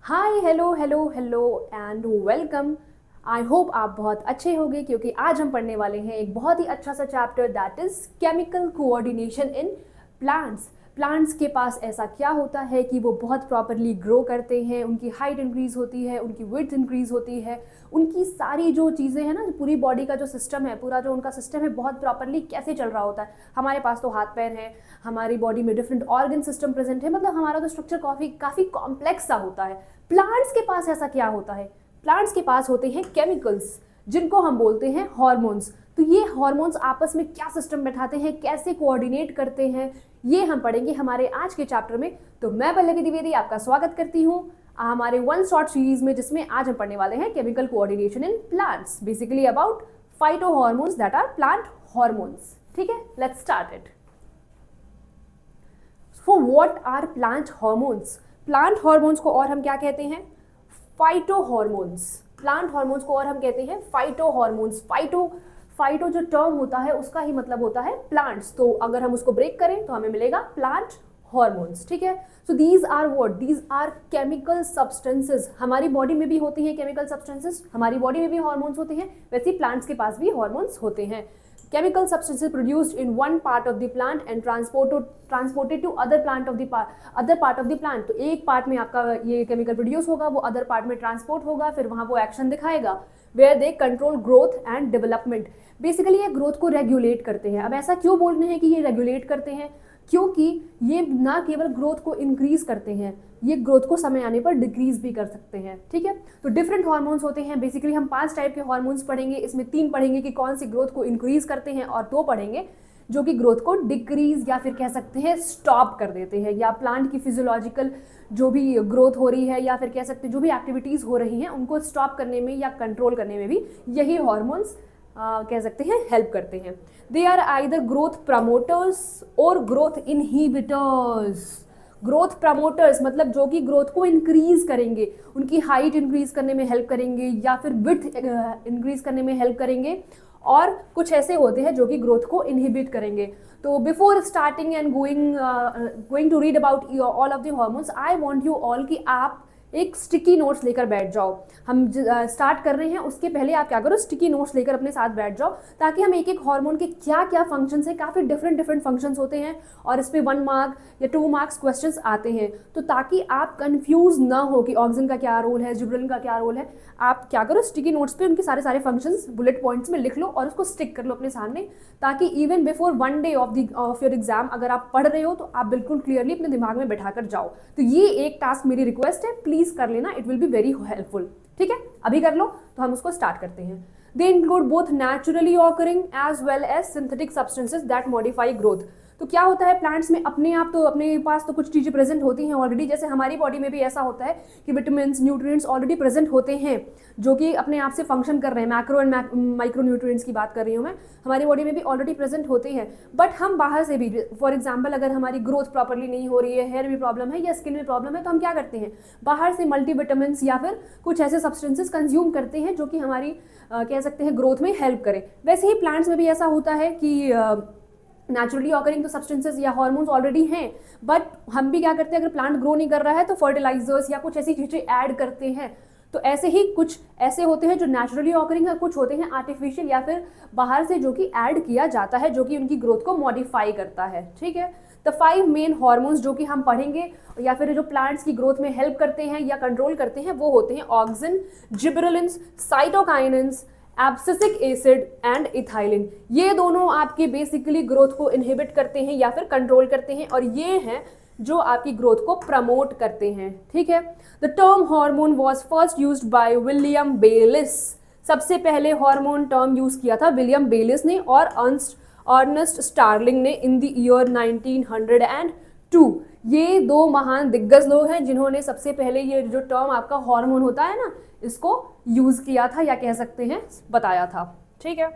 Hi hello hello hello and welcome. I hope आप बहुत अच्छे होंगे क्योंकि आज हम पढ़ने वाले हैं एक बहुत ही अच्छा सा chapter that is chemical coordination in plants. Plants के पास ऐसा क्या होता है कि वो बहुत प्रॉपरली ग्रो करते हैं, उनकी हाइट इंक्रीज होती है, उनकी विड्थ इंक्रीज होती है, उनकी सारी जो चीज़ें हैं ना, पूरी बॉडी का जो सिस्टम है, पूरा जो उनका सिस्टम है बहुत प्रॉपरली कैसे चल रहा होता है। हमारे पास तो हाथ पैर हैं, हमारी बॉडी में डिफरेंट ऑर्गन सिस्टम प्रेजेंट है, मतलब हमारा तो स्ट्रक्चर काफ़ी काफ़ी कॉम्प्लेक्स सा होता है। प्लांट्स के पास ऐसा क्या होता है? प्लांट्स के पास होते हैं केमिकल्स, जिनको हम बोलते हैं हार्मोन्स। तो ये हार्मोन्स आपस में क्या सिस्टम बैठाते हैं, कैसे कोऑर्डिनेट करते हैं, ये हम पढ़ेंगे हमारे आज के चैप्टर में। तो मैं पल्लवी द्विवेदी आपका स्वागत करती हूँ हमारे वन शॉट सीरीज में, जिसमें आज हम पढ़ने वाले हैं chemical coordination in plants, basically about phyto hormones that are plant hormones. ठीक है, let's start it. For what are plant hormones? Plant hormones को और हम क्या कहते हैं? Phyto hormones. प्लांट हार्मोन्स को और हम कहते हैं फाइटो हार्मोन्स। फाइटो जो टर्म होता है उसका ही मतलब होता है प्लांट्स, तो अगर हम उसको ब्रेक करें तो हमें मिलेगा प्लांट हार्मोन्स। ठीक है, so these are what? These are chemical substances. हमारी बॉडी में भी होती हैं केमिकल सब्सटेंसेस, हमारी बॉडी में भी हार्मोन्स होते हैं, वैसे ही प्लांट्स के पास भी हार्मोन्स होते हैं। Chemical substances produced in one part of the plant and transported to other part of the plant। तो एक पार्ट में आपका ये केमिकल प्रोड्यूस होगा, वो अदर पार्ट में ट्रांसपोर्ट होगा, फिर वहाँ वो एक्शन दिखाएगा। Where they control growth and development. Basically ये ग्रोथ को रेगुलेट करते हैं। अब ऐसा क्यों बोल रहे हैं कि ये रेगुलेट करते हैं? क्योंकि ये ना केवल ग्रोथ को इंक्रीज करते हैं, ये ग्रोथ को समय आने पर डिक्रीज भी कर सकते हैं। ठीक है, तो डिफरेंट हार्मोन्स होते हैं। बेसिकली हम 5 टाइप के हार्मोन्स पढ़ेंगे, इसमें 3 पढ़ेंगे कि कौन सी ग्रोथ को इंक्रीज करते हैं, और 2 पढ़ेंगे जो कि ग्रोथ को डिक्रीज या फिर कह सकते हैं स्टॉप कर देते हैं, या प्लांट की फिजियोलॉजिकल जो भी ग्रोथ हो रही है या फिर कह सकते हैं जो भी एक्टिविटीज़ हो रही हैं उनको स्टॉप करने में या कंट्रोल करने में भी यही हार्मोन्स कह सकते हैं हेल्प करते हैं। They are either growth promoters और ग्रोथ इनहिबिटर्स। ग्रोथ प्रमोटर्स मतलब जो कि ग्रोथ को इंक्रीज करेंगे, उनकी हाइट इंक्रीज करने में हेल्प करेंगे या फिर विड्थ इंक्रीज करने में हेल्प करेंगे, और कुछ ऐसे होते हैं जो कि ग्रोथ को इनहिबिट करेंगे। तो before starting and going to read about all of the hormones, I want you all कि आप एक स्टिकी नोट्स लेकर बैठ जाओ। हम स्टार्ट कर रहे हैं उसके पहले आप क्या करो, स्टिकी नोट्स लेकर अपने साथ बैठ जाओ, ताकि हम एक एक हार्मोन के क्या क्या फंक्शंस हैं, काफ़ी डिफरेंट फंक्शंस होते हैं, और इस पर 1 मार्क या 2 मार्क्स क्वेश्चंस आते हैं। तो ताकि आप कंफ्यूज ना हो कि ऑक्सिन का क्या रोल है, जिब्रेलिन का क्या रोल है, आप क्या करो, स्टिकी नोट्स पे उनके सारे सारे फंक्शंस बुलेट पॉइंट्स में लिख लो और उसको स्टिक कर लो अपने सामने, ताकि even before 1 day of your exam अगर आप पढ़ रहे हो तो आप बिल्कुल क्लियरली अपने दिमाग में बैठा कर जाओ। तो ये एक टास्क मेरी रिक्वेस्ट है, प्लीज कर लेना, it will be very helpful. ठीक है, अभी कर लो। तो हम उसको स्टार्ट करते हैं। They include both naturally occurring as well as synthetic substances that modify growth. तो क्या होता है प्लांट्स में, अपने आप तो अपने पास तो कुछ चीज़ें प्रेजेंट होती हैं ऑलरेडी, जैसे हमारी बॉडी में भी ऐसा होता है कि विटामिन न्यूट्रिएंट्स ऑलरेडी प्रेजेंट होते हैं जो कि अपने आप से फंक्शन कर रहे हैं। मैक्रो एंड माइक्रो न्यूट्रिएंट्स की बात कर रही हूँ मैं, हमारी बॉडी में भी ऑलरेडी प्रेजेंट होते हैं। बट हम बाहर से भी, फॉर एग्जाम्पल अगर हमारी ग्रोथ प्रॉपरली नहीं हो रही है, हेयर में प्रॉब्लम है या स्किन में प्रॉब्लम है, तो हम क्या करते हैं, बाहर से मल्टीविटामिन या फिर कुछ ऐसे सब्सटेंसेस कंज्यूम करते हैं जो कि हमारी कह सकते हैं ग्रोथ में हेल्प करें। वैसे ही प्लांट्स में भी ऐसा होता है कि नेचुरली ऑकरिंग तो सब्सटेंसेस या हार्मोन्स ऑलरेडी हैं, बट हम भी क्या करते हैं, अगर प्लांट ग्रो नहीं कर रहा है तो फर्टिलाइजर्स या कुछ ऐसी चीज़ें ऐड करते हैं। तो ऐसे ही कुछ ऐसे होते हैं जो नेचुरली ऑकरिंग है, कुछ होते हैं आर्टिफिशियल या फिर बाहर से जो कि ऐड किया जाता है, जो कि उनकी ग्रोथ को मॉडिफाई करता है। ठीक है, द 5 मेन हार्मोन्स जो कि हम पढ़ेंगे या फिर जो प्लांट्स की ग्रोथ में हेल्प करते हैं या कंट्रोल करते हैं, वो होते हैं auxin, gibberellins, cytokinins, abscisic acid and ethylene. ये दोनों आपके बेसिकली ग्रोथ को इनहिबिट करते हैं या फिर कंट्रोल करते हैं, और ये हैं जो आपकी ग्रोथ को प्रमोट करते हैं। ठीक है, the term hormone was first used by William Bayliss. सबसे पहले हार्मोन टर्म यूज किया था विलियम बेलिस ने और अर्नेस्ट स्टार्लिंग ने इन द ईयर 1902। ये 2 महान दिग्गज लोग हैं जिन्होंने सबसे पहले ये जो टर्म आपका हार्मोन होता है ना, इसको यूज किया था या कह सकते हैं बताया था। ठीक है,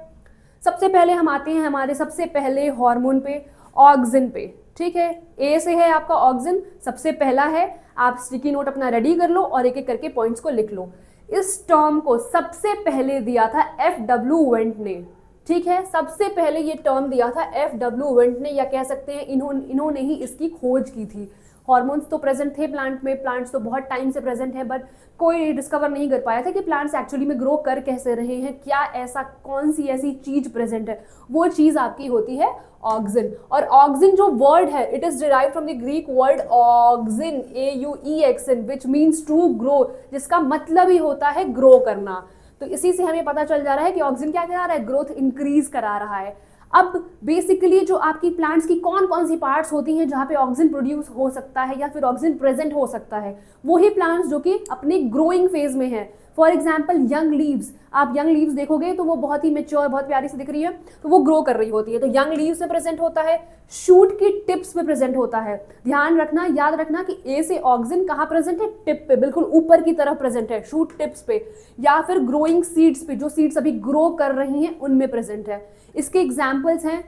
सबसे पहले हम आते हैं हमारे सबसे पहले हार्मोन पे, ऑक्सिन पे। ठीक है, ए से है आपका ऑक्सिन, सबसे पहला है। आप स्टिकी नोट अपना रेडी कर लो और एक एक करके पॉइंट्स को लिख लो। इस टर्म को सबसे पहले दिया था FW वेंट ने। ठीक है, सबसे पहले ये टर्म दिया था FW वेंट ने, या कह सकते हैं इन्होंने ही इसकी खोज की थी। हॉर्मोन्स तो प्रेजेंट थे प्लांट में, प्लांट्स तो बहुत टाइम से प्रेजेंट है, बट कोई डिस्कवर नहीं कर पाया था कि प्लांट्स एक्चुअली में ग्रो कर कैसे रहे हैं, क्या ऐसा कौन सी ऐसी चीज प्रेजेंट है। वो चीज आपकी होती है ऑक्सिन। और ऑक्सिन जो वर्ड है, it is derived from the Greek word auxin, AUEXN, which means to grow, जिसका मतलब ही होता है ग्रो करना। तो इसी से हमें पता चल जा रहा है कि ऑक्सिन क्या करा रहा है, ग्रोथ इंक्रीज करा रहा है। अब बेसिकली जो आपकी प्लांट्स की कौन कौन सी पार्ट्स होती हैं जहाँ पे ऑक्सिन प्रोड्यूस हो सकता है या फिर ऑक्सिन प्रेजेंट हो सकता है, वही प्लांट्स जो कि अपने ग्रोइंग फेज में है। फॉर एग्जाम्पल यंग लीव्स, आप यंग लीव्स देखोगे तो वो बहुत ही मेच्योर, बहुत प्यारी सी दिख रही है, तो वो ग्रो कर रही होती है, तो यंग लीव्स में प्रेजेंट होता है। शूट की टिप्स में प्रेजेंट होता है। ध्यान रखना, याद रखना कि ए से ऑक्सिन कहाँ प्रेजेंट है, टिप पे, बिल्कुल ऊपर की तरफ प्रेजेंट है, शूट टिप्स पे, या फिर ग्रोइंग सीड्स पे, जो सीड्स अभी ग्रो कर रही हैं उनमें प्रेजेंट है। इसके एग्जाम्पल्स हैं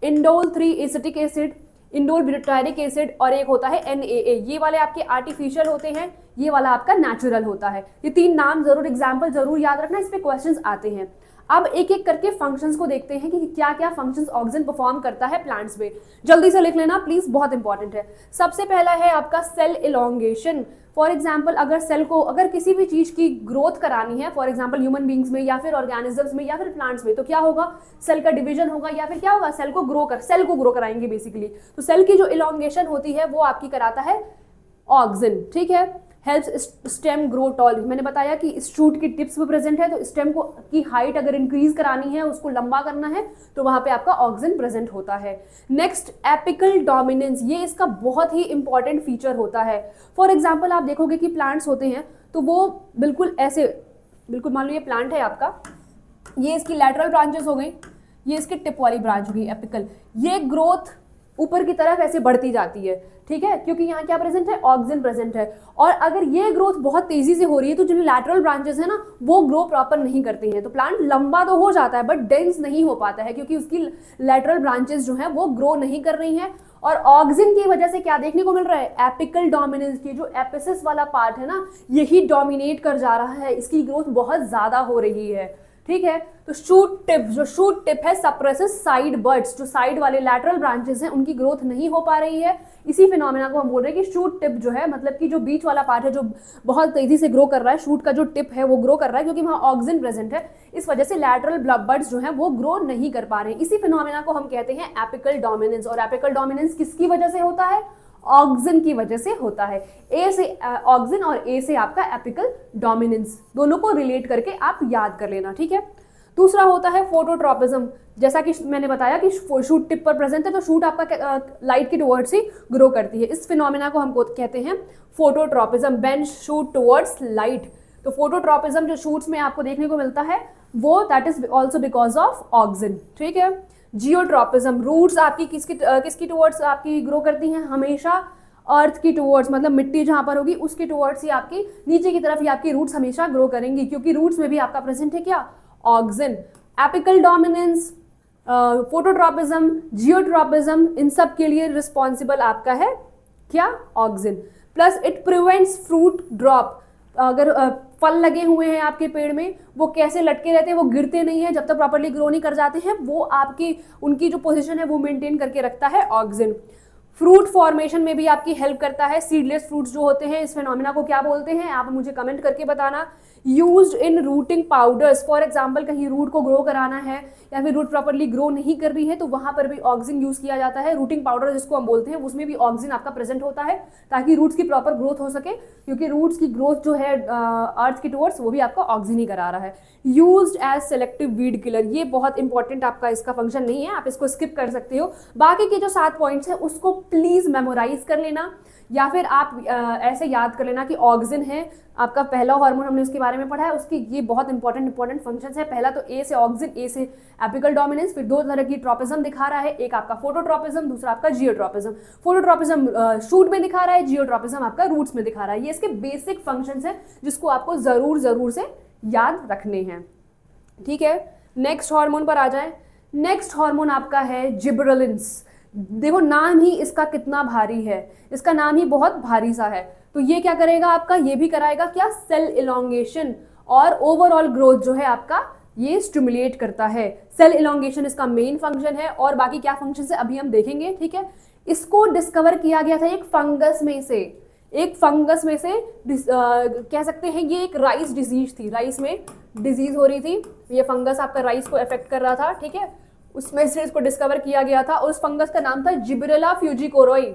indole 3 acetic acid, indole butyric acid, और एक होता है NaA। ये वाले आपके आर्टिफिशियल होते हैं, ये वाला आपका नेचुरल होता है। ये 3 नाम जरूर, एग्जाम्पल जरूर याद रखना, इस पे क्वेश्चंस आते हैं। अब एक एक करके फंक्शंस को देखते हैं कि क्या क्या फंक्शंस ऑक्सिन परफॉर्म करता है प्लांट्स में। जल्दी से लिख लेना प्लीज, बहुत इंपॉर्टेंट है। सबसे पहला है आपका सेल इलोंगेशन। फॉर एग्जाम्पल अगर सेल को, अगर किसी भी चीज की ग्रोथ करानी है, फॉर एग्जाम्पल ह्यूमन बींग्स में या फिर ऑर्गेनिजम्स में या फिर प्लांट्स में, तो क्या होगा, सेल का डिवीजन होगा या फिर क्या होगा, सेल को ग्रो कराएंगे बेसिकली। तो सेल की जो इलोंगेशन होती है वो आपकी कराता है ऑक्सिन, ठीक है। हेल्प्स स्टेम ग्रो टॉल, मैंने बताया कि शूट की टिप्स में प्रेजेंट है, तो स्टेम को की हाइट अगर इंक्रीज करानी है, उसको लंबा करना है, तो वहां पे आपका ऑक्सिन प्रेजेंट होता है। नेक्स्ट एपिकल डोमिनेंस, ये इसका बहुत ही इंपॉर्टेंट फीचर होता है। फॉर एग्जाम्पल आप देखोगे कि प्लांट्स होते हैं तो वो बिल्कुल ऐसे, बिल्कुल मान लो ये प्लांट है आपका, ये इसकी लैटरल ब्रांचेस हो गई, ये इसकी टिप वाली ब्रांच हुई एपिकल, ये ग्रोथ ऊपर की तरफ ऐसे बढ़ती जाती है, ठीक है, क्योंकि यहाँ क्या प्रेजेंट है, ऑक्सिन प्रेजेंट है। और अगर ये ग्रोथ बहुत तेजी से हो रही है तो जो लैटरल ब्रांचेस है ना, वो ग्रो प्रॉपर नहीं करती हैं, तो प्लांट लंबा तो हो जाता है बट डेंस नहीं हो पाता है, क्योंकि उसकी लैटरल ब्रांचेस जो है वो ग्रो नहीं कर रही हैं। और ऑक्सिन की वजह से क्या देखने को मिल रहा है, एपिकल डोमिनेंस की जो एपिसिस वाला पार्ट है ना, यही डोमिनेट कर जा रहा है, इसकी ग्रोथ बहुत ज्यादा हो रही है, ठीक है। तो शूट टिप, जो शूट टिप है सप्रेसेस साइड बर्ड्स, जो साइड वाले लैटरल ब्रांचेस हैं उनकी ग्रोथ नहीं हो पा रही है। इसी फिनोमेना को हम बोल रहे हैं कि शूट टिप जो है, मतलब कि जो बीच वाला पार्ट है जो बहुत तेजी से ग्रो कर रहा है, शूट का जो टिप है वो ग्रो कर रहा है क्योंकि वहाँ ऑक्सिन प्रेजेंट है, इस वजह से लैटरल बर्ड्स जो है वो ग्रो नहीं कर पा रहे हैं। इसी फिनोमेना को हम कहते हैं एपिकल डोमिनेंस। और एपिकल डोमिनेंस किसकी वजह से होता है, ऑक्सिन की वजह से होता है। ए से ऑक्सिन और ए से आपका एपिकल डोमिनेंस, दोनों को रिलेट करके आप याद कर लेना, ठीक है। दूसरा होता है फोटोट्रॉपिज्म, जैसा कि मैंने बताया कि शूट टिप पर प्रेजेंट है तो शूट आपका लाइट की टुवर्ड्स ही ग्रो करती है, इस फिनोमेना को हम कहते हैं phototropism, bend shoot towards light. तो फोटोट्रॉपिज्म जो शूट्स में आपको देखने को मिलता है वो that is also because of auxin, ठीक है। जियोट्रॉपिज्म, रूट्स आपकी किसकी टुवर्ड्स आपकी ग्रो करती हैं, हमेशा अर्थ की टुवर्ड्स, मतलब मिट्टी जहां पर होगी उसकी टुवर्ड्स ही आपकी नीचे की तरफ ही आपकी रूट्स हमेशा ग्रो करेंगी, क्योंकि रूट्स में भी आपका प्रेजेंट है क्या, auxin. Apical dominance, phototropism, geotropism, इन सब के लिए रिस्पॉन्सिबल आपका है क्या, auxin. Plus it prevents fruit drop, अगर फल लगे हुए हैं आपके पेड़ में, वो कैसे लटके रहते हैं, वो गिरते नहीं है जब तक प्रॉपर्ली ग्रो नहीं कर जाते हैं, वो आपकी उनकी जो पोजीशन है वो मेंटेन करके रखता है ऑक्सिन। फ्रूट फॉर्मेशन में भी आपकी हेल्प करता है। सीडलेस फ्रूट्स जो होते हैं, इस फिनोमेना को क्या बोलते हैं आप मुझे कमेंट करके बताना। Used in routing powders, for example कहीं रूट को ग्रो कराना है या फिर रूट प्रॉपर्ली ग्रो नहीं कर रही है तो वहां पर भी ऑक्सिन यूज किया जाता है। रूटिंग पाउडर जिसको हम बोलते हैं उसमें भी ऑक्सिन आपका प्रेजेंट होता है ताकि रूट्स की प्रॉपर ग्रोथ हो सके, क्योंकि रूट्स की ग्रोथ जो है अर्थ की टुवर्ड्स वो भी आपका ऑक्सिन ही करा रहा है। Used as selective weed killer, ये बहुत इंपॉर्टेंट आपका इसका फंक्शन नहीं है, आप इसको स्किप कर सकते हो। बाकी के जो 7 पॉइंट्स हैं उसको प्लीज मेमोराइज कर लेना या फिर आप ऐसे याद कर लेना कि ऑक्सिन है आपका पहला हार्मोन, हमने उसके बारे में पढ़ा है, उसकी ये बहुत इंपॉर्टेंट फंक्शंस है। पहला तो ए से ऑक्सिन, ए से एपिकल डोमिनेंस, फिर 2 तरह की ट्रोपिज्म दिखा रहा है, एक आपका फोटोट्रोपिज्म, दूसरा आपका जियोट्रोपिज्म। फोटोट्रोपिज्म शूट में दिखा रहा है, जियोट्रोपिज्म आपका रूट्स में दिखा रहा है। ये इसके बेसिक फंक्शंस हैं जिसको आपको जरूर से याद रखने हैं, ठीक है। नेक्स्ट हार्मोन पर आ जाए। नेक्स्ट हार्मोन आपका है जिबरेलिन्स। देखो नाम ही इसका कितना भारी है, इसका नाम ही बहुत भारी सा है। तो ये क्या करेगा आपका, ये भी कराएगा क्या, सेल इलोंगेशन और ओवरऑल ग्रोथ जो है आपका ये स्टिमुलेट करता है। सेल इलोंगेशन इसका मेन फंक्शन है और बाकी क्या फंक्शन है अभी हम देखेंगे, ठीक है। इसको डिस्कवर किया गया था एक फंगस में से, कह सकते हैं ये एक राइस डिजीज थी, राइस में डिजीज हो रही थी, ये फंगस आपका राइस को अफेक्ट कर रहा था, ठीक है, उसमें से इसको डिस्कवर किया गया था और उस फंगस का नाम था जिब्रेला फ्यूजिकोरोई,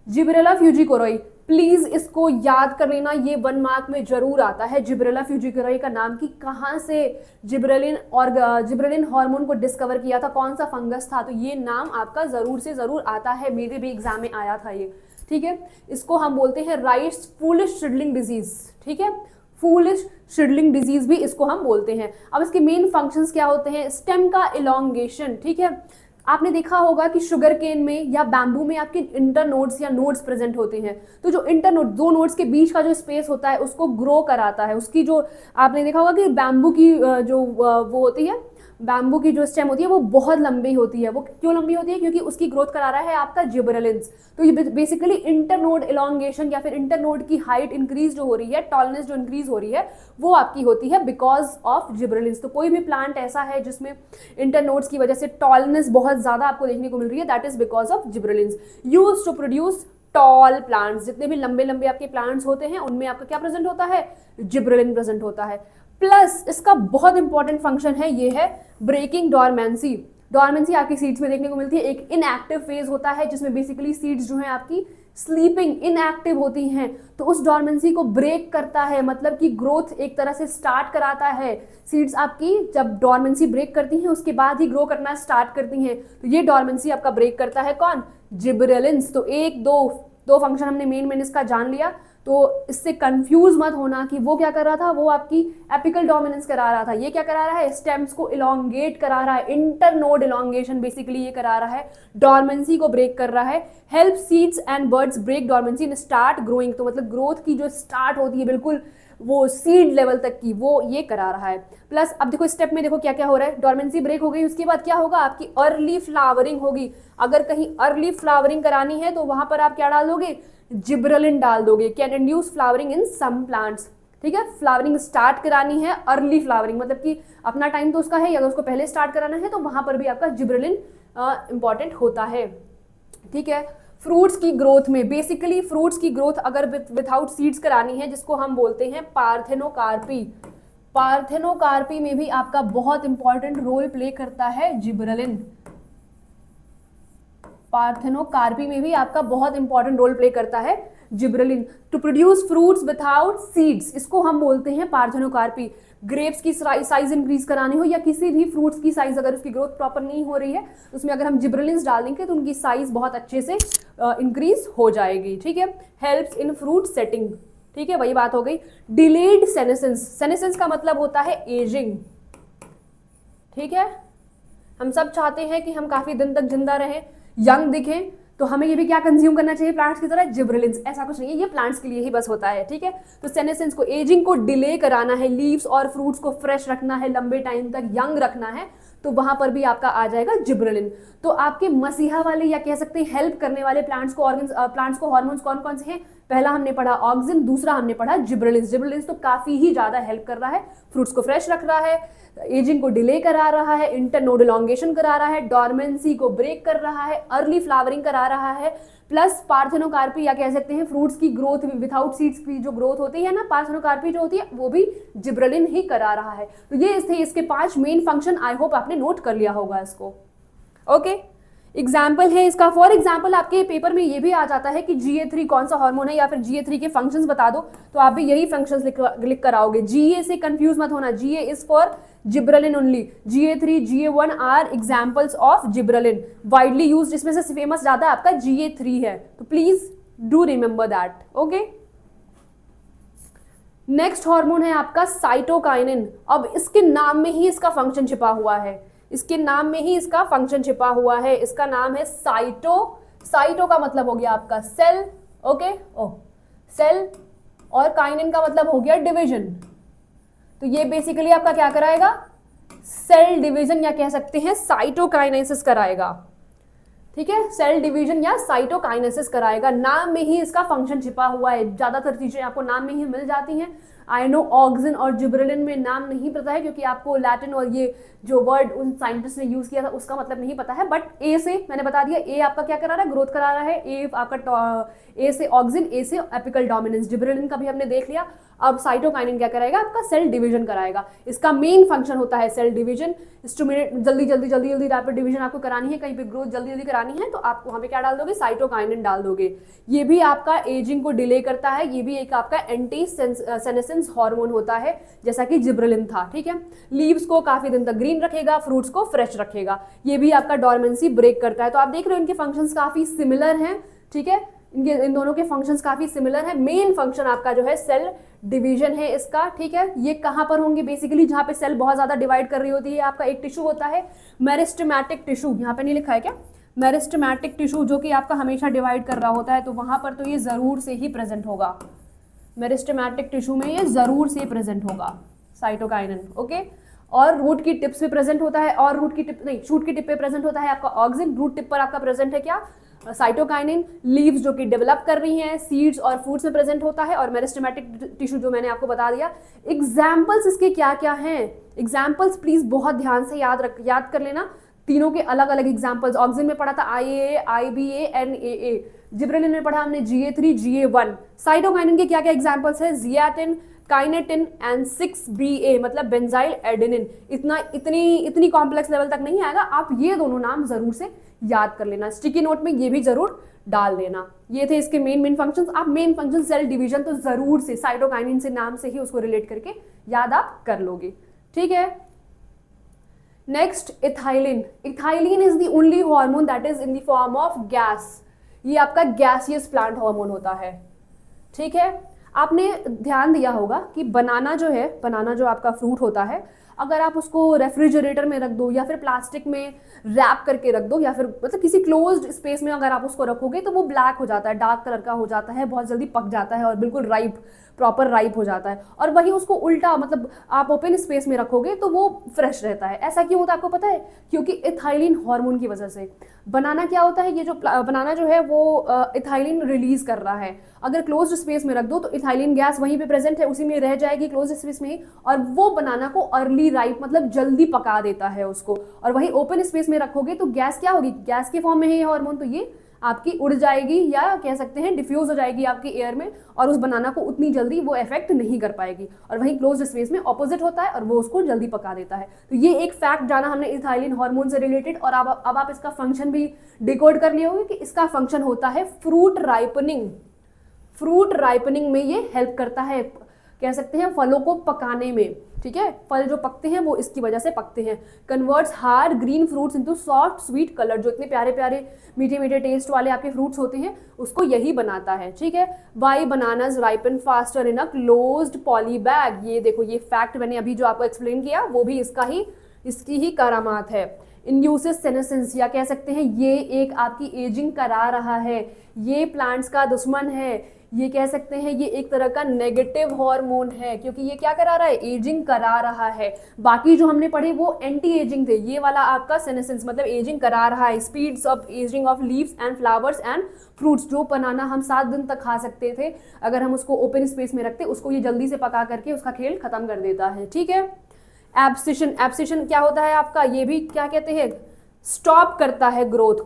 जिब्रेला फ्यूजिकोरोई। प्लीज इसको याद कर लेना, ये 1 मार्क में जरूर आता है, जिब्रेला फ्यूजिकोरोई का नाम, कि कहाँ से जिब्रेलिन और जिब्रेलिन हार्मोन को डिस्कवर किया था, कौन सा फंगस था, तो ये नाम आपका जरूर से जरूर आता है, मेरे भी एग्जाम में आया था ये, ठीक है। इसको हम बोलते हैं राइस फूलिश शिडलिंग डिजीज, ठीक है, फूलिश शिडलिंग डिजीज भी इसको हम बोलते हैं। अब इसके मेन फंक्शंस क्या होते हैं, स्टेम का इलॉन्गेशन, ठीक है, आपने देखा होगा कि शुगर केन में या बैम्बू में आपके इंटरनोड्स या नोड्स प्रेजेंट होते हैं, तो जो इंटरनोड, दो नोड्स के बीच का जो स्पेस होता है उसको ग्रो कराता है, उसकी जो आपने देखा होगा कि बैम्बू की जो वो होती है, बैम्बू की जो स्टेम होती है वो बहुत लंबी होती है, वो क्यों लंबी होती है, क्योंकि उसकी ग्रोथ करा रहा है आपका जिब्रेलिन्स। तो ये बेसिकली इंटरनोड इलॉन्गेशन या फिर इंटरनोड की हाइट इंक्रीज जो हो रही है, टॉलनेस जो इंक्रीज हो रही है, वो आपकी होती है बिकॉज ऑफ जिब्रेलिन्स। तो कोई भी प्लांट ऐसा है जिसमें इंटरनोड्स की वजह से टॉलनेस बहुत ज्यादा आपको देखने को मिल रही है, that is because of gibberellins used to produce tall plants. जितने भी लंबे लंबे आपके प्लांट्स होते हैं उनमें आपका क्या प्रेजेंट होता है, जिब्रेलिन प्रेजेंट होता है। प्लस इसका बहुत इंपॉर्टेंट फंक्शन है, ये है ब्रेकिंग डॉर्मेंसी। डॉर्मेंसी आपकी सीड्स में देखने को मिलती है, एक इनएक्टिव फेज होता है जिसमें बेसिकली सीड्स जो है आपकी स्लीपिंग इनएक्टिव होती हैं, तो उस डॉर्मेंसी को ब्रेक करता है, मतलब कि ग्रोथ एक तरह से स्टार्ट कराता है। सीड्स आपकी जब डॉर्मेंसी ब्रेक करती हैं उसके बाद ही ग्रो करना स्टार्ट करती हैं, तो ये डॉर्मेंसी आपका ब्रेक करता है कौन, जिब्रेलिन्स। तो एक दो फंक्शन हमने मेन इसका जान लिया, तो इससे कंफ्यूज मत होना कि वो क्या कर रहा था, वो आपकी एपिकल डोमिनेंस करा रहा था, ये क्या करा रहा है, स्टेम्स को इलोंगेट करा रहा है, इंटरनोड इलोंगेशन बेसिकली ये करा रहा है, डोर्मेंसी को ब्रेक कर रहा है। Help seeds and birds break dormancy and start growing, तो मतलब ग्रोथ की जो स्टार्ट होती है बिल्कुल वो सीड लेवल तक की, वो ये करा रहा है। प्लस अब देखो स्टेप में देखो क्या क्या हो रहा है, डोर्मेंसी ब्रेक हो गई, उसके बाद क्या होगा, आपकी अर्ली फ्लावरिंग होगी। अगर कहीं अर्ली फ्लावरिंग करानी है तो वहां पर आप क्या डाल दोगे, जिब्रेलिन डाल दोगे। Can induce flowering in some plants, ठीक है, फ्लावरिंग स्टार्ट करानी है, अर्ली फ्लावरिंग मतलब कि अपना टाइम तो उसका है, अगर उसको पहले स्टार्ट कराना है तो वहां पर भी आपका जिब्रेलिन इंपॉर्टेंट होता है, ठीक है। फ्रूट्स की ग्रोथ में बेसिकली फ्रूट्स की ग्रोथ अगर विथआउट सीड्स करानी है, जिसको हम बोलते हैं पार्थेनोकार्पी, पार्थेनोकार्पी में भी आपका बहुत इंपॉर्टेंट रोल प्ले करता है जिब्रेलिन। पार्थेनोकार्पी में भी आपका बहुत इंपॉर्टेंट रोल प्ले करता है gibberellin to produce fruits without seeds, इसको हम बोलते हैं पार्थेनोकार्पी। ग्रेप्स की साइज इंक्रीज करानी हो या किसी भी फ्रूट्स की साइज अगर उसकी ग्रोथ प्रॉपर नहीं हो रही है, उसमें अगर हम जिब्रेलिन्स डाल देंगे तो उनकी साइज बहुत अच्छे से इंक्रीज हो जाएगी, ठीक है। हेल्प्स इन फ्रूट सेटिंग, ठीक है, वही बात हो गई। डिलेड सेनेसेंस, सेनेसेंस का मतलब होता है एजिंग, ठीक है। हम सब चाहते हैं कि हम काफी दिन तक जिंदा रहें, यंग दिखें, तो हमें ये भी क्या कंज्यूम करना चाहिए प्लांट्स की तरह, जिब्रेलिन्स। ऐसा कुछ नहीं है, ये प्लांट्स के लिए ही बस होता है, ठीक है। तो सेनेसेंस को, एजिंग को डिले कराना है, लीव्स और फ्रूट्स को फ्रेश रखना है, लंबे टाइम तक यंग रखना है, तो वहां पर भी आपका आ जाएगा जिब्रेलिन। तो आपके मसीहा वाले या कह सकते हैं हेल्प करने वाले प्लांट्स को हार्मोन्स कौन कौन से हैं, पहला हमने पढ़ा ऑक्सिन, दूसरा हमने पढ़ा जिब्रेलिन्स। जिब्रेलिन्स तो काफी ही ज्यादा हेल्प कर रहा है, फ्रूट्स को फ्रेश रख रहा है, एजिंग को डिले करा रहा है, इंटरनोड इलॉन्गेशन करा रहा है, डॉर्मेंसी को ब्रेक कर रहा है, अर्ली फ्लावरिंग करा रहा है, प्लस पार्थेनोकार्पी या कह सकते हैं फ्रूट्स की ग्रोथ विथआउट सीड्स की जो ग्रोथ होती है ना, पार्थेनोकार्पी जो होती है वो भी जिब्रेलिन ही करा रहा है। तो ये थे इसके 5 मेन फंक्शन, आई होप आपने नोट कर लिया होगा इसको, ओके। एग्जाम्पल है इसका, फॉर एग्जाम्पल आपके पेपर में ये भी आ जाता है कि GA3 कौन सा हार्मोन है, या फिर GA3 के फंक्शंस बता दो, तो आप भी यही फंक्शंस लिख कर आओगे। GA से कंफ्यूज मत होना, GA is for gibberellin only, GA3 GA1 are examples of gibberellin, widely used, इसमें से फेमस ज्यादा आपका GA3 है, तो please do remember that, okay. Next hormone है आपका साइटोकाइनिन। अब इसके नाम में ही इसका फंक्शन छिपा हुआ है, इसके नाम में ही इसका फंक्शन छिपा हुआ है, इसका नाम है साइटो। साइटो का मतलब हो गया आपका सेल, ओके, सेल, और काइनिन का मतलब हो गया डिवीजन। तो ये बेसिकली आपका क्या कराएगा, सेल डिवीजन या कह सकते हैं साइटोकाइनेसिस कराएगा, ठीक है, सेल डिवीजन या साइटोकाइनेसिस कराएगा। नाम में ही इसका फंक्शन छिपा हुआ है, ज्यादातर चीजें आपको नाम में ही मिल जाती हैं। आई नो ऑक्सिन और जिब्रेलिन में नाम नहीं पता है क्योंकि आपको लैटिन और ये जो वर्ड उन साइंटिस्ट ने यूज किया था उसका मतलब नहीं पता है, बट ए से मैंने बता दिया, ए आपका क्या करा रहा है, ग्रोथ करा रहा है, ए आपका ए से ऑक्सिन, ए से एपिकल डोमिनेंस, जिब्रेलिन का भी हमने देख लिया। अब साइटोकाइनिन क्या कराएगा, आपका सेल डिवीजन कराएगा। इसका मेन फंक्शन होता है सेल डिवीजन, स्टिमुलेट, जल्दी रैपिड डिवीजन आपको करानी है, कहीं पे ग्रोथ जल्दी करानी है तो आप वहां पे क्या डाल दोगे, साइटोकाइनिन डाल दोगे। ये भी आपका एजिंग को डिले करता है, ये भी एक आपका एंटी सेनेसेंस हार्मोन होता है जैसा कि जिब्रेलिन था, ठीक है। लीव्स को काफी दिन तक ग्रीन रखेगा, फ्रूट्स को फ्रेश रखेगा, ये भी आपका डोरमेंसी ब्रेक करता है। तो आप देख रहे हो इनके फंक्शंस काफी सिमिलर हैं, ठीक है, इन दोनों के फंक्शंस काफी सिमिलर है। मेन फंक्शन आपका जो है सेल डिवीजन है इसका, ठीक है। ये कहां पर होंगे, बेसिकली जहां पे सेल बहुत ज्यादा डिवाइड कर रही होती है, आपका एक टिश्यू होता है मेरिस्टेमेटिक टिश्यू, यहाँ पे नहीं लिखा है क्या, मेरिस्टेमेटिक टिश्यू, जो कि आपका हमेशा डिवाइड कर रहा होता है, तो वहां पर तो ये जरूर से ही प्रेजेंट होगा, मेरिस्टेमेटिक टिश्यू में ये जरूर से प्रेजेंट होगा साइटोकाइनिन, ओके। और रूट की टिप्स पे प्रेजेंट होता है, और रूट की टिप नहीं, शूट की टिप पे प्रेजेंट होता है आपका ऑक्सिन, रूट टिप पर आपका प्रेजेंट है क्या, साइटोकाइनिन। लीव्स जो कि डेवलप कर रही हैं, सीड्स और फ्रूट्स में प्रेजेंट होता है, और मेरिस्टेमेटिक टिश्यू जो मैंने आपको बता दिया। एग्जाम्पल्स इसके क्या क्या हैं, एग्जाम्पल्स प्लीज बहुत ध्यान से याद कर लेना, तीनों के अलग अलग एग्जाम्पल्स। ऑक्सिन में पढ़ा था IAA, IBA, NAA, जिब्रेलिन में पढ़ा हमने GA3, GA1। साइटोकाइनिन के क्या क्या एग्जाम्पल्स है, जियाटिन, काइनेटिन एंड 6BA मतलब बेंजाइल एडेनिन। इतनी कॉम्प्लेक्स लेवल तक नहीं आएगा, आप ये दोनों नाम जरूर से याद कर लेना, स्टिकी नोट में ये भी जरूर डाल देना। ये थे इसके मेन फंक्शंस। आप मेन फंक्शन सेल डिवीजन तो जरूर से साइटोकाइनिन से नाम से ही उसको रिलेट करके याद आप कर लोगे, ठीक है। Next ethylene. Ethylene is the only hormone that is in the form of gas. ये आपका गैसियस प्लांट हार्मोन होता है, ठीक है। आपने ध्यान दिया होगा कि बनाना जो है, बनाना जो आपका फ्रूट होता है, अगर आप उसको रेफ्रिजरेटर में रख दो या फिर प्लास्टिक में रैप करके रख दो या फिर मतलब किसी क्लोज्ड स्पेस में अगर आप उसको रखोगे तो वो ब्लैक हो जाता है, डार्क कलर का हो जाता है, बहुत जल्दी पक जाता है और बिल्कुल राइप, प्रॉपर राइप हो जाता है। और वही उसको उल्टा मतलब आप ओपन स्पेस में रखोगे तो वो फ्रेश रहता है। ऐसा क्यों होता है आपको पता है, क्योंकि इथाइलिन हार्मोन की वजह से। बनाना क्या होता है, ये जो बनाना जो है वो इथाइलिन रिलीज कर रहा है। अगर क्लोज्ड स्पेस में रख दो तो इथाइलिन गैस वहीं पे प्रेजेंट है, उसी में रह जाएगी क्लोज्ड स्पेस में ही, और वो बनाना को अर्ली राइप मतलब जल्दी पका देता है उसको। और वही ओपन स्पेस में रखोगे तो गैस क्या होगी, गैस के फॉर्म में है ये हार्मोन, तो ये आपकी उड़ जाएगी या कह सकते हैं डिफ्यूज हो जाएगी आपकी एयर में, और उस बनाना को उतनी जल्दी वो इफेक्ट नहीं कर पाएगी। और वहीं क्लोज्ड स्पेस में ऑपोजिट होता है और वो उसको जल्दी पका देता है। तो ये एक फैक्ट जाना हमने इथाइलिन हार्मोन से रिलेटेड। और अब आप इसका फंक्शन भी डिकोड कर लिए होंगे कि इसका फंक्शन होता है फ्रूट राइपनिंग। फ्रूट राइपनिंग में ये हेल्प करता है, कह सकते हैं फलों को पकाने में, ठीक है। फल जो पकते हैं वो इसकी वजह से पकते हैं। Converts hard green fruits into soft sweet colour, जो इतने प्यारे प्यारे मीठे मीठे टेस्ट वाले आपके फ्रूट्स होते हैं उसको यही बनाता है, ठीक है। Why bananas ripen faster in a closed poly bag. ये देखो, ये फैक्ट मैंने अभी जो आपको एक्सप्लेन किया वो भी इसकी ही करामात है। इंड्यूसेस सेनेसेंस, या कह सकते हैं ये एक आपकी एजिंग करा रहा है, ये प्लांट्स का दुश्मन है, ये कह सकते हैं ये एक तरह का नेगेटिव हार्मोन है, क्योंकि ये क्या करा रहा है, एजिंग करा रहा है। बाकी जो हमने पढ़े वो एंटी एजिंग थे, ये वाला आपका सेनेसेंस मतलब एजिंग करा रहा है। Speeds of ageing of leaves and flowers and fruits. जो बनाना हम 7 दिन तक खा सकते थे अगर हम उसको ओपन स्पेस में रखते, उसको ये जल्दी से पका करके उसका खेल खत्म कर देता है, ठीक है। एब्सिशन, एब्सिशन क्या होता है आपका, ये भी क्या कहते हैं, स्टॉप करता है ग्रोथ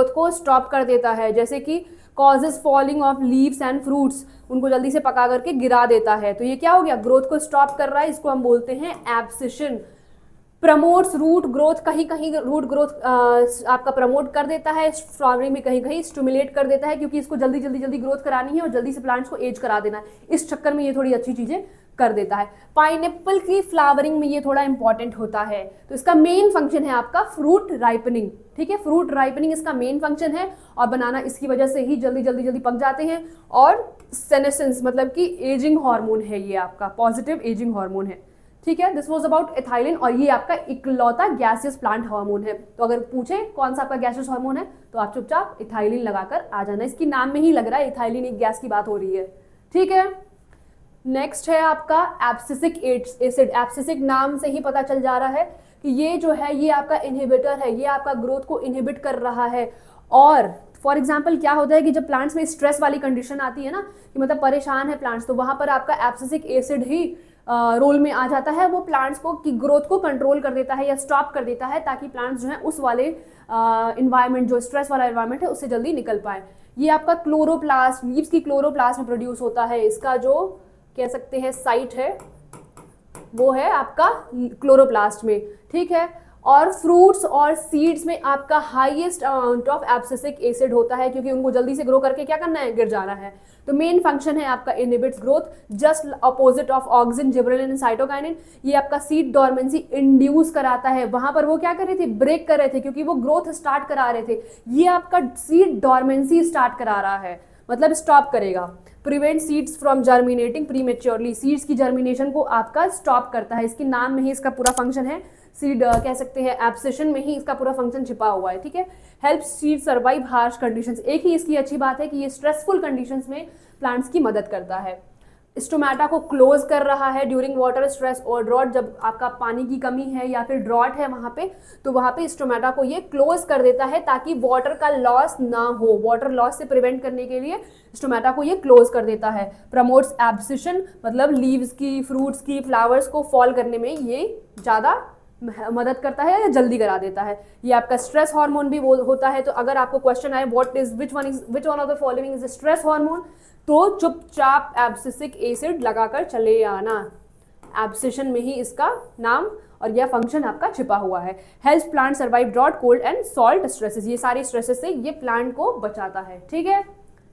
को स्टॉप कर देता है। जैसे कि causes falling of leaves and fruits, उनको जल्दी से पका करके गिरा देता है। तो ये क्या हो गया, ग्रोथ को स्टॉप कर रहा है, इसको हम बोलते हैं एब्सिशन। प्रमोट्स रूट ग्रोथ, कहीं कहीं रूट ग्रोथ आपका प्रमोट कर देता है, फ्लावरिंग में कहीं कहीं स्टिमुलेट कर देता है, क्योंकि इसको जल्दी जल्दी ग्रोथ करानी है और जल्दी से प्लांट्स को एज करा देना है। इस चक्कर में ये थोड़ी अच्छी चीजें कर देता है। पाइनएप्पल की फ्लावरिंग में ये थोड़ा इंपॉर्टेंट होता है। तो इसका मेन फंक्शन है आपका फ्रूट राइपनिंग, ठीक है। फ्रूट राइपनिंग इसका मेन फंक्शन है, और बनाना इसकी वजह से ही जल्दी पक जाते हैं। और सेनेसेंस मतलब कि एजिंग हार्मोन है, ये आपका पॉजिटिव एजिंग हार्मोन है, ठीक है। दिस वाज अबाउट इथाइलिन, और ये आपका इकलौता गैसियस प्लांट हार्मोन है। तो अगर पूछे कौन सा आपका गैसियस हार्मोन है तो आप चुपचाप इथाइलिन लगाकर आ जाना। इसकी नाम में ही लग रहा है इथाइलिन एक गैस की बात हो रही है, ठीक है। नेक्स्ट है आपका एब्सिसिक एसिड। एब्सिसिक नाम से ही पता चल जा रहा है कि ये जो है ये आपका इनहिबिटर है, ये आपका ग्रोथ को इनहिबिट कर रहा है। और फॉर एग्जाम्पल क्या होता है कि जब प्लांट्स में स्ट्रेस वाली कंडीशन आती है ना, कि मतलब परेशान है प्लांट्स, तो वहाँ पर आपका एब्सिसिक एसिड ही रोल में आ जाता है। वो प्लांट्स को की ग्रोथ को कंट्रोल कर देता है या स्टॉप कर देता है, ताकि प्लांट्स जो है उस वाले इन्वायरमेंट, जो स्ट्रेस वाला इन्वायरमेंट है, उससे जल्दी निकल पाए। ये आपका क्लोरोप्लास्ट, लीव्स की क्लोरोप्लास्ट में प्रोड्यूस होता है। इसका जो कह सकते हैं साइट है वो है आपका क्लोरोप्लास्ट में, ठीक है। और फ्रूट्स और सीड्स में आपका highest amount of abscisic acid होता है, क्योंकि उनको जल्दी से ग्रो करके क्या करना है, गिर जाना है। तो मेन फंक्शन है आपका inhibits growth, just opposite of auxin, gibberellin and cytokinin. ये आपका सीड डोरमेंसी इंड्यूस कराता है। वहां पर वो क्या कर रहे थे, ब्रेक कर रहे थे, क्योंकि वो ग्रोथ स्टार्ट करा रहे थे। ये आपका सीड डोरमेंसी स्टार्ट करा रहा है, मतलब स्टॉप करेगा। Prevent seeds from germinating prematurely, seeds की जर्मिनेशन को आपका स्टॉप करता है। इसके नाम में ही इसका पूरा फंक्शन है, सीड कह सकते हैं, एब्सेशन में ही इसका पूरा फंक्शन छिपा हुआ है, ठीक है। Help seed survive harsh conditions. एक ही इसकी अच्छी बात है कि ये स्ट्रेसफुल कंडीशंस में प्लांट्स की मदद करता है। स्टोमेटा को क्लोज कर रहा है ड्यूरिंग वाटर स्ट्रेस और ड्रॉट। जब आपका पानी की कमी है या फिर ड्रॉट है वहाँ पे, तो वहाँ पे स्टोमेटा को ये क्लोज कर देता है, ताकि वाटर का लॉस ना हो। वाटर लॉस से प्रिवेंट करने के लिए स्टोमेटा को ये क्लोज कर देता है। प्रमोट्स एब्सिशन, मतलब लीव्स की, फ्रूट्स की, फ्लावर्स को फॉल करने में ये ज़्यादा मदद करता है या जल्दी करा देता है। ये आपका स्ट्रेस हार्मोन भी होता है। तो अगर आपको क्वेश्चन आए which one of the following is stress hormone, तो चुपचाप एब्सिसिक एसिड लगाकर चले आना। एब्सिशन में ही इसका नाम और यह फंक्शन आपका छिपा हुआ है। Help plant survive drought, cold and salt stresses. ये सारी स्ट्रेसेस से ये प्लांट को बचाता है, ठीक है।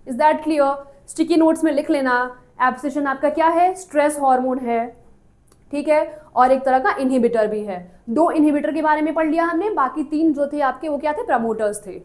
Is that clear? Sticky notes में लिख लेना, एब्सिशन आपका क्या है, स्ट्रेस हार्मोन है, ठीक है, और एक तरह का इनहिबिटर भी है। 2 इनहिबिटर के बारे में पढ़ लिया हमने, बाकी 3 जो थे आपके वो क्या थे, प्रमोटर्स थे।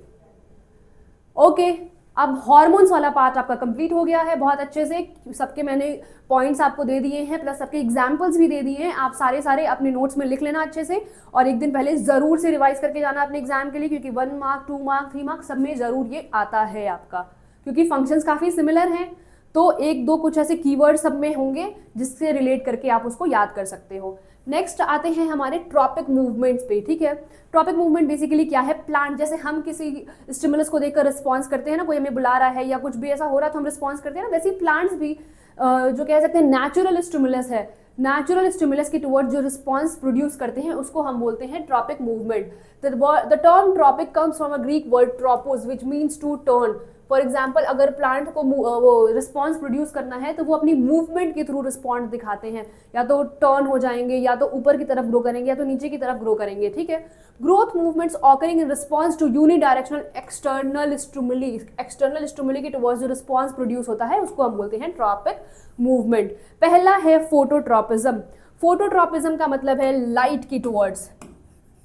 ओके, अब हार्मोन्स वाला पार्ट आपका कंप्लीट हो गया है बहुत अच्छे से। सबके मैंने पॉइंट्स आपको दे दिए हैं, प्लस सबके एग्जाम्पल्स भी दे दिए हैं। आप सारे अपने नोट्स में लिख लेना अच्छे से, और एक दिन पहले जरूर से रिवाइज करके जाना अपने एग्जाम के लिए, क्योंकि 1 मार्क 2 मार्क 3 मार्क सब में जरूर ये आता है आपका, क्योंकि फंक्शंस काफ़ी सिमिलर हैं। तो 1-2 कुछ ऐसे कीवर्ड सब में होंगे जिससे रिलेट करके आप उसको याद कर सकते हो। नेक्स्ट आते हैं हमारे ट्रॉपिक मूवमेंट्स पे, ठीक है। ट्रॉपिक मूवमेंट बेसिकली क्या है, प्लांट, जैसे हम किसी स्टिमुलस को देखकर रिस्पॉन्स करते हैं ना, कोई हमें बुला रहा है या कुछ भी ऐसा हो रहा है तो हम रिस्पॉन्स करते हैं ना, वैसे ही प्लांट्स भी जो कह सकते हैं नेचुरल स्टिमुलस है, नेचुरल स्टिमुलस के टुवर्ड जो रिस्पॉन्स प्रोड्यूस करते हैं उसको हम बोलते हैं tropic movement. The term tropic comes from a Greek word tropos which means to turn. For example, अगर प्लांट को वो रिस्पॉन्स प्रोड्यूस करना है तो वो अपनी मूवमेंट के थ्रू रिस्पॉन्स दिखाते हैं, या तो टर्न हो जाएंगे, या तो ऊपर की तरफ ग्रो करेंगे, या तो नीचे की तरफ ग्रो करेंगे, ठीक है। Growth movements occurring in response to unidirectional external stimuli. External stimuli के टुवर्ड्स जो रिस्पॉन्स प्रोड्यूस होता है उसको हम बोलते हैं ट्रॉपिक मूवमेंट। पहला है फोटोट्रॉपिज्म। फोटोट्रॉपिज्म का मतलब है लाइट की टुवर्ड्स,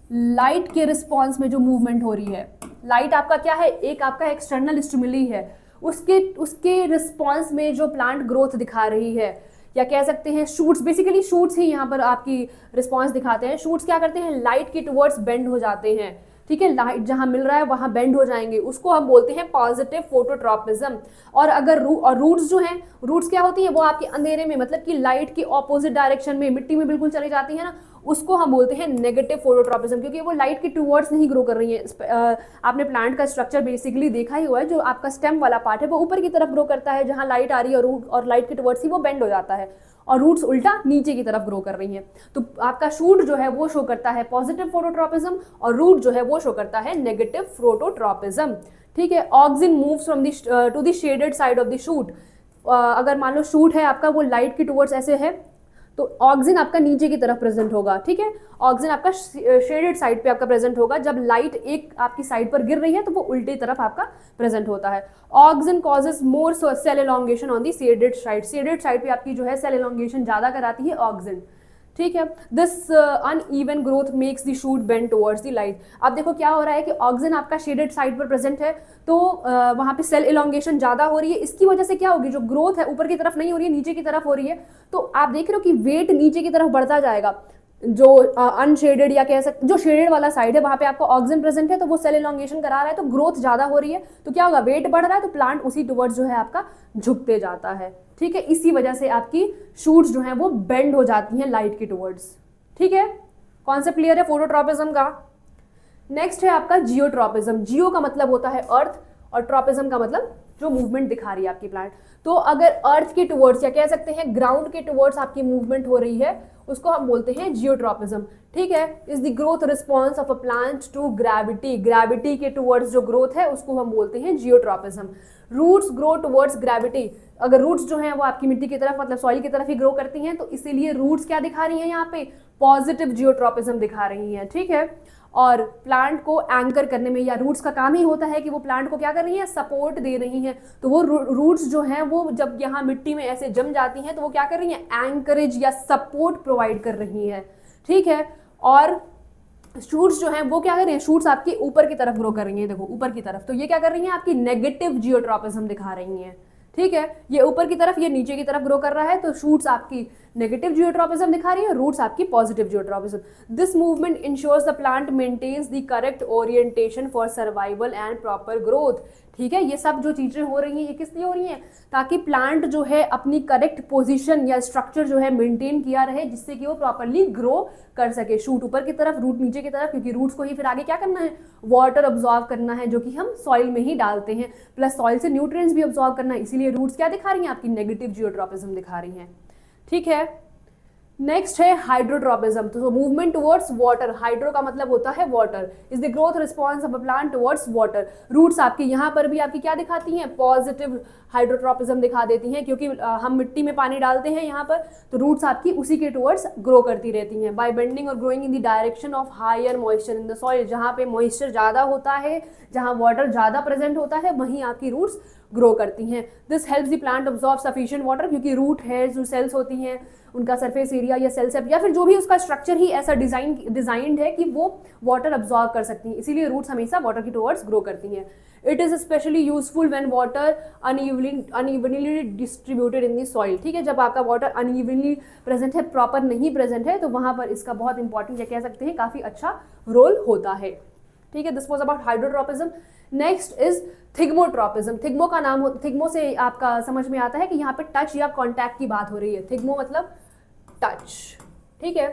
लाइट के रिस्पॉन्स में जो मूवमेंट हो रही है। लाइट आपका क्या है, एक आपका एक्सटर्नल स्टिमुली है, उसके रिस्पॉन्स में जो प्लांट ग्रोथ दिखा रही है, या कह सकते हैं शूट्स, बेसिकली शूट्स ही यहाँ पर आपकी रिस्पॉन्स दिखाते हैं। शूट्स क्या करते हैं, लाइट के टुवर्ड्स बेंड हो जाते हैं, ठीक है, लाइट जहाँ मिल रहा है वहाँ बेंड हो जाएंगे, उसको हम बोलते हैं पॉजिटिव फोटोट्रॉपिज्म। और अगर रूट्स जो हैं, रूट्स क्या होती है, वो आपके अंधेरे में, मतलब कि लाइट की ऑपोजिट डायरेक्शन में मिट्टी में बिल्कुल चली जाती है ना, उसको हम बोलते हैं नेगेटिव फोटोट्रॉपिज्म, क्योंकि वो लाइट के टुवर्ड्स नहीं ग्रो कर रही है। आपने प्लांट का स्ट्रक्चर बेसिकली देखा ही हुआ है, जो आपका स्टेम वाला पार्ट है वो ऊपर की तरफ ग्रो करता है, जहाँ लाइट आ रही है और लाइट के टुवर्ड्स ही वो बेंड हो जाता है, और रूट्स उल्टा नीचे की तरफ ग्रो कर रही हैं। तो आपका शूट जो है वो शो करता है पॉजिटिव फोटोट्रॉपिज्म, और रूट जो है वो शो करता है नेगेटिव फोटोट्रॉपिज्म, ठीक है। Auxin moves from to the shaded side of the shoot. अगर मान लो शूट है आपका, वो लाइट की टुवर्ड्स ऐसे है, तो ऑक्सिन आपका नीचे की तरफ प्रेजेंट होगा, ठीक है। ऑक्सिन आपका शेडेड साइड पे आपका प्रेजेंट होगा। जब लाइट एक आपकी साइड पर गिर रही है तो वो उल्टी तरफ आपका प्रेजेंट होता है। Auxin causes more cell elongation on the shaded side. Shaded side पे आपकी जो है सेल एलोंगेशन ज़्यादा कराती है ऑक्सिन, ठीक है। This uneven growth makes the shoot bend towards the light. अब देखो क्या हो रहा है कि ऑक्सिन आपका शेडेड साइड पर प्रेजेंट है, तो वहाँ पे सेल एलोंगेशन ज़्यादा हो रही है। इसकी वजह से क्या होगी, जो ग्रोथ है ऊपर की तरफ नहीं हो रही है, नीचे की तरफ हो रही है, तो आप देख रहे हो कि वेट नीचे की तरफ बढ़ता जाएगा। जो अनशेडेड या कह सकते, जो शेडेड वाला साइड है वहाँ पे आपका ऑक्सिन प्रेजेंट है, तो वो सेल एलोंगेशन करा रहा है, तो ग्रोथ ज़्यादा हो रही है, तो क्या होगा, वेट बढ़ रहा है, तो प्लांट उसी टुवर्ड्स जो है आपका झुकते जाता है, ठीक है। इसी वजह से आपकी शूट्स जो हैं वो बेंड हो जाती हैं लाइट की टुवर्ड्स, ठीक है। कॉन्सेप्ट क्लियर है फोटोट्रॉपिज्म का। नेक्स्ट है आपका जियोट्रॉपिज्म। जियो का मतलब होता है अर्थ, और ट्रॉपिज्म का मतलब जो मूवमेंट दिखा रही है आपकी प्लांट। तो अगर अर्थ के टुवर्ड्स या कह सकते हैं ग्राउंड के टुवर्ड्स आपकी मूवमेंट हो रही है उसको हम बोलते हैं जियोट्रॉपिज्म। ठीक है, is the growth response of a plant to gravity, gravity के टुवर्ड्स जो ग्रोथ है उसको हम बोलते हैं geotropism. Roots grow towards gravity, अगर रूट्स जो हैं वो आपकी मिट्टी की तरफ मतलब सॉइल की तरफ ही ग्रो करती हैं, तो इसीलिए रूट्स क्या दिखा रही हैं यहाँ पे, पॉजिटिव जियोट्रॉपिज्म दिखा रही हैं। ठीक है, और प्लांट को एंकर करने में, या रूट्स का काम ही होता है कि वो प्लांट को क्या कर रही हैं, सपोर्ट दे रही हैं। तो वो रूट्स जो हैं वो जब यहाँ मिट्टी में ऐसे जम जाती हैं तो वो क्या कर रही हैं, एंकरेज या सपोर्ट प्रोवाइड कर रही हैं। ठीक है, और शूट्स जो हैं वो क्या कर रही हैं, शूट्स आपकी ऊपर की तरफ ग्रो कर रही हैं, देखो ऊपर की तरफ, तो ये क्या कर रही हैं, आपकी नेगेटिव जियोट्रॉपिज्म दिखा रही हैं। ठीक है, ये ऊपर की तरफ, ये नीचे की तरफ ग्रो कर रहा है, तो शूट्स आपकी नेगेटिव जियोट्रॉपिज्म दिखा रही है, रूट्स आपकी positive geotropism. This movement ensures the plant maintains the correct orientation for survival and proper growth. ठीक है, ये सब जो चीजें हो रही हैं ये किस लिए हो रही हैं, ताकि प्लांट जो है अपनी करेक्ट पोजीशन या स्ट्रक्चर जो है मेंटेन किया रहे, जिससे कि वो प्रॉपरली ग्रो कर सके। शूट ऊपर की तरफ, रूट नीचे की तरफ, क्योंकि रूट्स को ही फिर आगे क्या करना है, वाटर ऑब्जॉर्व करना है, जो कि हम सॉइल में ही डालते हैं, प्लस सॉइल से न्यूट्रिएंट्स भी ऑब्जॉर्व करना है, इसीलिए रूट्स क्या दिखा रही हैं, आपकी नेगेटिव जियोट्रॉपिज्म दिखा रही हैं। ठीक है, नेक्स्ट है हाइड्रोट्रॉपिज्म। तो मूवमेंट टुवर्ड्स वाटर, हाइड्रो का मतलब होता है water, is the growth response of a plant towards water. Roots आपकी यहाँ पर भी आपकी क्या दिखाती हैं, पॉजिटिव हाइड्रोट्रॉपिज्म दिखा देती हैं, क्योंकि हम मिट्टी में पानी डालते हैं यहाँ पर, तो रूट्स आपकी उसी के टुवर्ड्स ग्रो करती रहती हैं। बाय बेंडिंग और growing in the direction of higher moisture in the soil, जहाँ पे मॉइस्चर ज़्यादा होता है, जहाँ वाटर ज़्यादा प्रेजेंट होता है, वहीं आपकी रूट्स ग्रो करती हैं। This helps the plant absorb sufficient water, क्योंकि रूट है जो सेल्स होती हैं उनका सरफेस एरिया या सेल सेप या फिर जो भी उसका स्ट्रक्चर ही ऐसा डिजाइंड है कि वो वाटर अब्जॉर्व कर सकती हैं, इसीलिए रूट्स हमेशा वाटर की टुवर्ड्स ग्रो करती हैं। It is specially useful when water unevenly distributed in the soil. ठीक है, जब आपका वाटर अनइवनली प्रेजेंट है, प्रॉपर नहीं प्रेजेंट है, तो वहां पर इसका बहुत इंपॉर्टेंट या कह सकते हैं काफी अच्छा रोल होता है। ठीक है, this was about hydrotropism. Next is thigmotropism. Thigmo का नाम, थिग्मो से आपका समझ में आता है कि यहाँ पे टच या कॉन्टैक्ट की बात हो रही है, थिग्मो मतलब टच। ठीक है,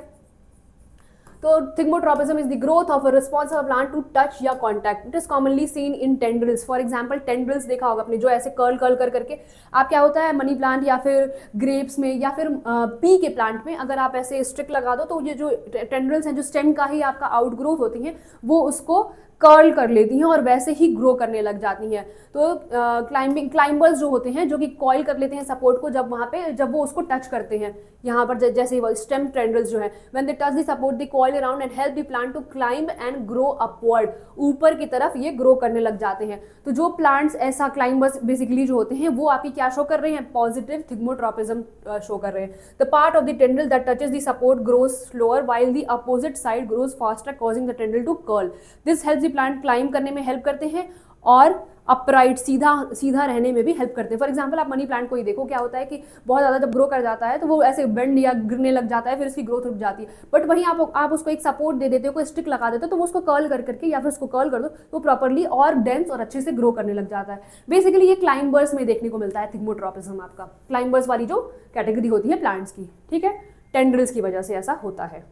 तो thigmotropism is the growth of a response of a plant to touch या contact. It is commonly seen in tendrils. For example tendrils देखा होगा आपने, जो ऐसे कर्ल कर्ल कर करके आप क्या होता है मनी प्लांट या फिर ग्रेप्स में या फिर पी के प्लांट में अगर आप ऐसे स्टिक लगा दो, तो ये जो टेंड्रिल्स हैं जो स्टेम का ही आपका आउट ग्रोथ होती हैं, वो उसको कर्ल कर लेती हैं और वैसे ही ग्रो करने लग जाती हैं। तो क्लाइंबर्स जो होते हैं, जो कि कॉइल कर लेते हैं सपोर्ट को, जब वहाँ पे जब वो उसको टच करते हैं, यहाँ पर जैसे ही स्टेम टेंड्रिल्स जो है, when they touch the support the coil around and help the plant to climb and grow upward, ऊपर की तरफ ये ग्रो करने लग जाते हैं। तो जो प्लांट्स ऐसा क्लाइंबर्स बेसिकली जो होते हैं, वो आपकी क्या शो कर रहे हैं, पॉजिटिव थिग्मोट्रॉपिज्म शो कर रहे हैं। The part of the tendril that touches the support grows slower while the opposite side grows faster, causing the tendril to curl. This helps the plant climb करने में help करते हैं और upright सीधा रहने में भी हेल्प करते हैं। फॉर एग्जांपल आप मनी प्लांट को ही देखो, क्या होता है कि बहुत ज़्यादा जब ग्रो कर जाता है तो वो ऐसे बेंड या गिरने लग जाता है, फिर उसकी ग्रोथ रुक जाती है। बट वहीं आप उसको एक सपोर्ट दे देते हो, कोई स्टिक लगा देते हो, तो वो उसको कर्ल कर करके या फिर उसको कर्ल कर दो तो प्रॉपरली और डेंस और अच्छे से ग्रो करने लग जाता है। बेसिकली ये क्लाइंबर्स में देखने को मिलता है थिग्मोट्रॉपिज्म, आपका क्लाइंबर्स वाली जो कैटेगरी होती है प्लांट्स की। ठीक है, टेंड्रिल्स की वजह से ऐसा होता है।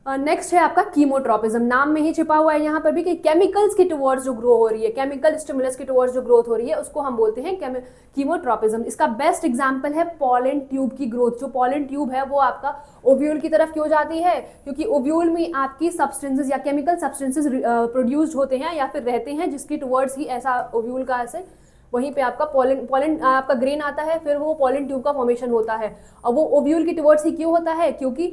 नेक्स्ट है आपका कीमोट्रॉपिज्म। नाम में ही छिपा हुआ है यहाँ पर भी कि केमिकल्स के टुवर्ड्स जो ग्रो हो रही है, केमिकल स्टिमुलस के टुवर्ड्स जो ग्रोथ हो रही है, उसको हम बोलते हैं कीमोट्रॉपिज्म। इसका बेस्ट एग्जांपल है पॉलन ट्यूब की ग्रोथ। जो पॉलन ट्यूब है वो आपका ओव्यूल की तरफ क्यों जाती है, क्योंकि ओव्यूल में आपकी सब्सटेंसेस या केमिकल सब्सटेंसेस प्रोड्यूस्ड होते हैं या फिर रहते हैं, जिसकी टुवर्ड्स ही ऐसा ओव्यूल का ऐसे वहीं पे आपका पॉलन आपका ग्रेन आता है, फिर वो पॉलन ट्यूब का फॉर्मेशन होता है। और वो ओव्यूल की टुवर्ड्स ही क्यों होता है, क्योंकि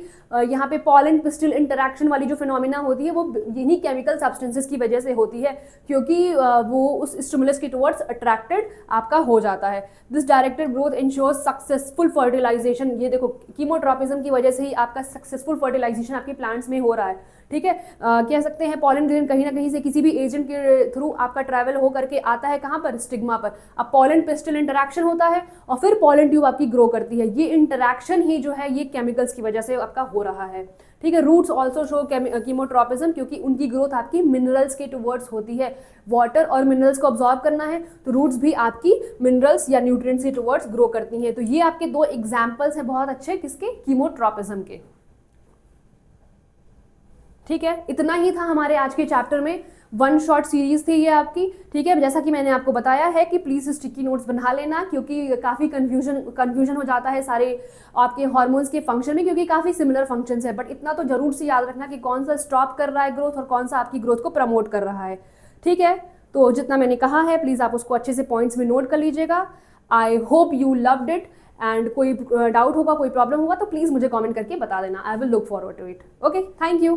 यहाँ पे पॉलन पिस्टिल इंटरैक्शन वाली जो फिनोमिना होती है वो इन्हीं केमिकल सब्सटेंसेस की वजह से होती है, क्योंकि वो उस स्टिमुलस की टुवर्ड्स अट्रैक्टेड आपका हो जाता है। This directed growth ensures successful fertilization. ये देखो कीमोट्रॉपिज्म की वजह से ही आपका सक्सेसफुल फर्टिलाइजेशन आपके प्लांट्स में हो रहा है। ठीक है, कह सकते हैं पॉलन ग्रेन कहीं ना कहीं से किसी भी एजेंट के थ्रू आपका ट्रैवल हो करके आता है, कहाँ पर, स्टिग्मा पर। अब पॉलन पिस्टिल इंटरैक्शन होता है और फिर पॉलन ट्यूब आपकी ग्रो करती है। ये इंटरैक्शन ही जो है ये केमिकल्स की वजह से आपका हो रहा है। ठीक है, रूट्स ऑल्सो शो कीमोट्रॉपिज्म, क्योंकि उनकी ग्रोथ आपकी मिनरल्स के टुवर्ड्स होती है। वाटर और मिनरल्स को ऑब्जॉर्व करना है तो रूट्स भी आपकी मिनरल्स या न्यूट्रिएंट्स के टुवर्ड्स ग्रो करती हैं। तो ये आपके दो एग्जाम्पल्स हैं बहुत अच्छे किसके, कीमोट्रॉपिज्म के। ठीक है, इतना ही था हमारे आज के चैप्टर में। वन शॉट सीरीज थी ये आपकी, ठीक है। जैसा कि मैंने आपको बताया है कि प्लीज़ स्टिकी नोट्स बना लेना, क्योंकि काफ़ी कन्फ्यूजन हो जाता है सारे आपके हार्मोन्स के फंक्शन में, क्योंकि काफ़ी सिमिलर फंक्शंस है। बट इतना तो जरूर से याद रखना कि कौन सा स्टॉप कर रहा है ग्रोथ और कौन सा आपकी ग्रोथ को प्रमोट कर रहा है, ठीक है। तो जितना मैंने कहा है प्लीज़ आप उसको अच्छे से पॉइंट्स में नोट कर लीजिएगा। I hope you loved it, and कोई डाउट होगा, कोई प्रॉब्लम होगा तो प्लीज़ मुझे कमेंट करके बता देना। I will look forward to it. Okay, thank you.